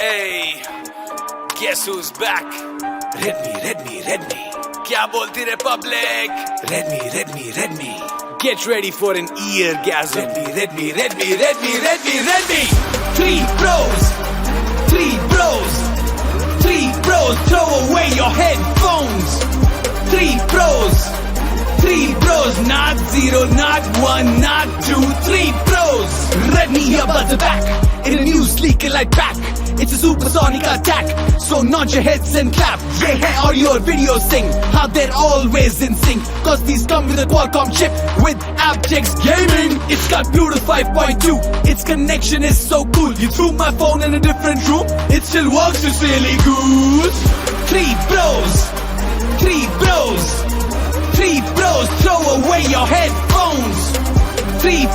Hey, guess who's back? Redmi. क्या बोलती रे public? Redmi. Get ready for an eargasm. Redmi. Three bros, throw away your headphones. Three bros, not zero, not one, not two, three bros. Redmi earbuds are back in a new sleek light pack. It's a supersonic attack, so nod your heads and clap. Yeah, hai or your videos sing, how they're always in sync. Cause these come with a QualComm chip with aptX gaming. It's got Bluetooth 5.2, its connection is so cool. You threw my phone in a different room, it still works, it's really good. Three bros, throw away your headphones. Three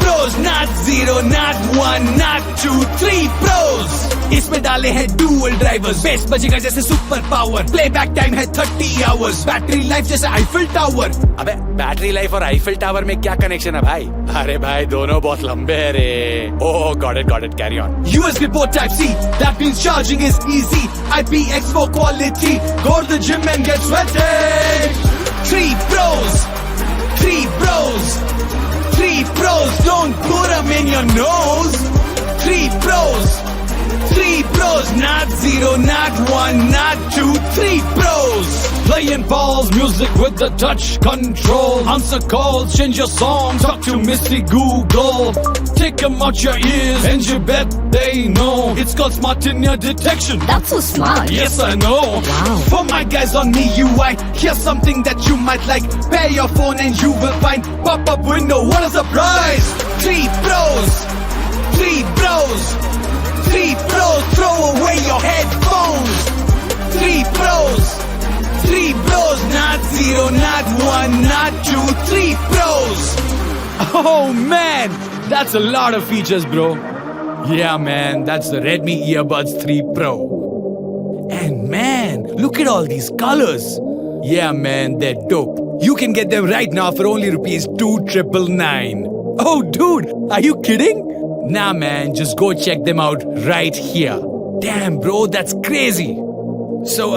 bros, not zero, not one, not two, three bros. इसमें डाले हैं dual drivers, base बजेगा जैसे super power, playback time है 30 hours, battery life जैसे Eiffel tower. अबे battery life और Eiffel tower में क्या कनेक्शन है भाई? अरे भाई दोनों बहुत लंबे हैं रे. Oh, got it, carry on. USB port type C, that means charging is easy. aptX for quality, go to the gym and get sweaty. Three bros, don't put them in your nose. Three bros, not zero, not one, not two, three bros. Playing balls, music with the touch control. Answer calls, change your song, talk to Missy Google. Take them out your ears and you bet they know. It's called smart in your detection. That's so smart. Yes, I know. Wow. For my guys on MIUI, here's something that you might like. Pair your phone and you will find pop-up window. What a surprise! Three bros, throw away your headphones. Three bros, not zero, not one, not two, three bros. Oh man, that's a lot of features, bro. Yeah, man, that's the Redmi Earbuds 3 Pro. And man, look at all these colors. Yeah, man, they're dope. You can get them right now for only ₹2,999. Oh, dude, are you kidding? Nah, man, just go check them out right here. Damn, bro, that's crazy. So,